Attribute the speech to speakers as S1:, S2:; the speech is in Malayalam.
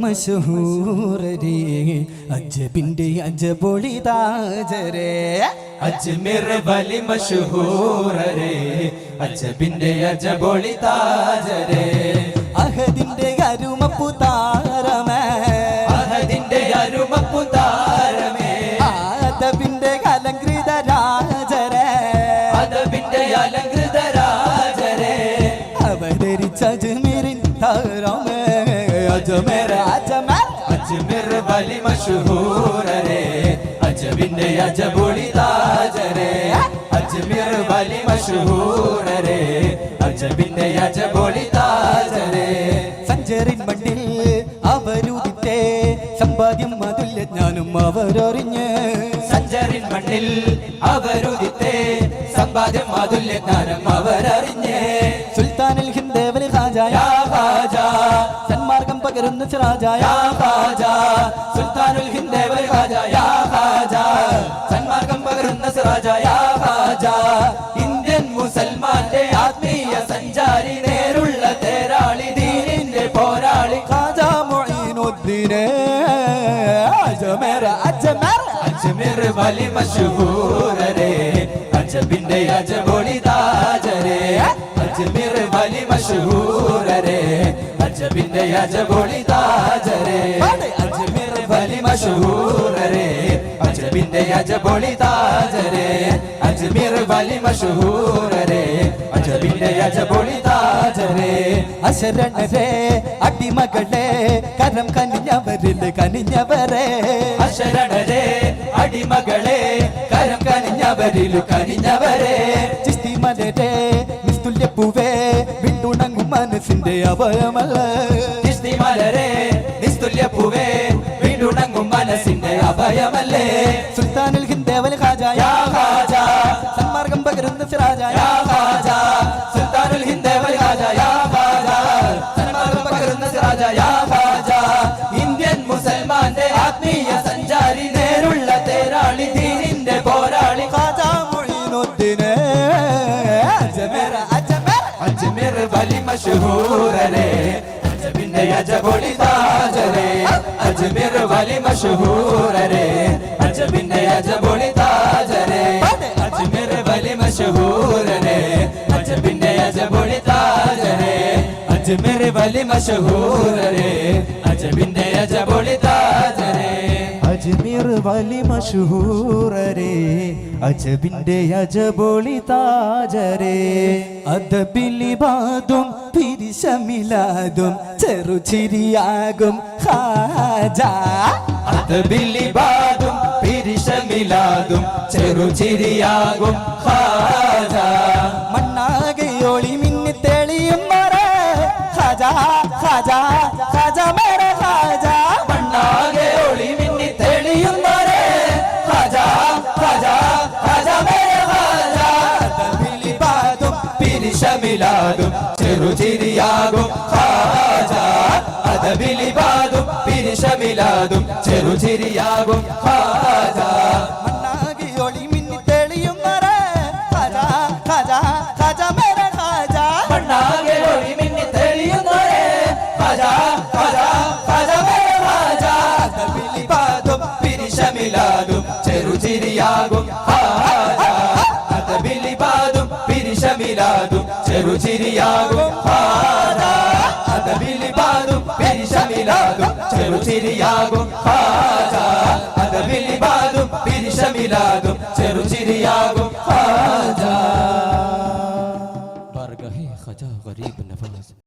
S1: മശഹൂരരേ അജ്ബിന്റെ അജ്ബൊളി താജരേ
S2: അജ്മീർ വലി മശഹൂരരേ അജ്ബിന്റെ അജ്ബൊളി താജരേ
S1: അഹദിന്റെ അരുമപ്പുതാരമേ
S2: അഹദിന്റെ അരുമപ്പുതാരമേ
S1: ആദബിന്റെ അലങ്കൃത രാജരേ
S2: അദബിന്റെ അലങ്കൃത രാജരേ
S1: അവതരിച്ച അജ്മീരിൻ താരമേ അജ്മീർ അജ്മീർ
S2: അജ്മീർ വലി മശഹൂരരേ അജ്ബിന്റെ അജ്ബൊളി താജരേ അജ്മീർ വലി മശഹൂരരേ അജ്ബിന്റെ അജ്ബൊളി താജരേ
S1: സഞ്ചരിൻ മണ്ണിൽ അവരുദിത്തേ സമ്പാദ്യം അതുല്യ ജ്ഞാനം അവരറിഞ്ഞ്
S2: സഞ്ചരിൻ മണ്ണിൽ അവരുദിത്തേ സമ്പാദ്യം അതുല്യ ജ്ഞാനം അവരറിഞ്ഞേ
S1: സുൽത്താനിൽ ഹിന്ദേവലി ഖാജായ
S2: യാ ഖാജാ
S1: സന്മാർഗം പകരുന്ന സിറാജായ
S2: യാ ഖാജാ സുൽത്താനുൽ ഹിന്ദ് വൽ ഖാജാ യാ ഖാജാ സന്മാർഗം പകരുന്ന സിറാജ യാ ഖാജാ ഇന്ത്യൻ മുസൽമാന്റെ ആത്മീയ സഞ്ചാരി നേരുള്ള തേരാളി ദീനിന്റെ പോരാളി
S1: ഖാജാ മുഈനുദ്ദീൻ അജ്മീർ അജ്മീർ
S2: അജ്മീർ വലി മശഹൂരരേ അജ്ബിന്റെ അജ്ബൊളി താജരേ അജ്മീർ വലി മശഹൂരരേ അജ്ബിന്റെ അജ്ബൊളി താജരേ അജ്മീർ വലി മശഹൂരരേ അജ്ബിന്റെ അജ്ബൊളി താജരേ അജ്മീർ വലി മശഹൂരരേ അജ്ബിന്റെ അജ്ബൊളി താജരേ
S1: അശരണരേ അടിമകളെ കരം കനിഞ്ഞവരെ
S2: അശരണരേ അടിമകളെ കരം കനിഞ്ഞവരെ
S1: ചിസ്തി മലരെ നിസ്തുല്യ പൂവേ വിണ്ടുണങ്ങും മനസ്സിന്റെ അവയമല്ല
S2: ചിസ്തി മലരെ നിസ്തുല്യ പൂവേ വീണ്ടുണങ്ങും മനസ്സിന്റെ അഭയമല്ലേ
S1: സുൽത്താനുൽ ഹിന്ദേവൽ ഖാജായ
S2: യാ ഖാജാ
S1: സന്മാർഗം പകരുന്ന സിറാജായ
S2: യാ ഖാജാ സുൽത്താനുൽ ഹിന്ദ് വൽ ഖാജാ യാ ഖാജാ സന്മാർഗം പകരുന്ന സിറാജ യാ ഖാജാ ഇന്ത്യൻ മുസൽമാന്റെ ആത്മീയ സഞ്ചാരി നേരുള്ള തേരാളി ദീനിന്റെ പോരാളി
S1: ഖാജാ മുഈനുദ്ദീൻ അജ്മീർ അജ്മീർ
S2: അജ്മീർ വലി മശഹൂരരേ അജ്ബിന്റെ അജ്ബൊളി താജരേ അജ്മീർ വലി മശഹൂരരേ അജ്ബിന്റെ അജ്ബൊളി താജരേ അജ്മീർ വലി മശഹൂരരേ അജ്ബിന്റെ അജ്ബൊളി താജരേ അജ്മീർ വലി മശഹൂരരേ അജ്ബിന്റെ അജ്ബൊളി താജരേ
S1: അജ്മീർ വലി മശഹൂരരേ അജ്ബിന്റെ അജ്ബൊളി താജരേ അദബിലിബാദും പിരിശമിലാദും ചെറുചിരിയാകും ഖാജാ
S2: അദബിലിബാദും പിരിശമിലാദും ചെറുചിരിയാകും ഖാജാ
S1: മണ്ണാകയോളി മിന്നി തെളിയും മറേ ഖാജാ ഖാജാ ഖാജാ മേരെ ഖാജാ
S2: മണ്ണാകെ ഒളി മിന്നി തെളിയുന്നവരെ ഖാജാ ഖാജാ ഖാജാ മേരെ ഖാജാ
S1: അദബിലിബാദും
S2: പിരിശമിലാദും ചെറുചിരിയാകും ഖാജാ അദബിലിബാദും പിരിശമിലാദും ചെറുചിരിയാകും ഖാജാ
S1: മണ്ണാകയോളി മിന്നി തെളിയും മറേ ഖാജാ ഖാജാ ഖാജാ മേരെ ഖാജാ
S2: മണ്ണാകെ ഒളി മിന്നി തെളിയുന്നവരെ ഖാജാ ഖാജാ ഖാജാ മേരെ ഖാജാ
S1: അദബിലിബാദും
S2: പിരിശമിലാദും ചെറുചിരിയാകും ഖാജാ അദബിലിബാദും പിരിശമിലാദും ചെറുചിരിയാകും ഖാജാ അദബിലിബാദും പിരിശമിലാദും ചെറുചിരിയാകും ഖാജാ അദബിലിബാദും പിരിശമിലാദും ചെറുചിരിയാകും ഖാജാ
S1: बारगाहे ख्वाजा गरीब नवाज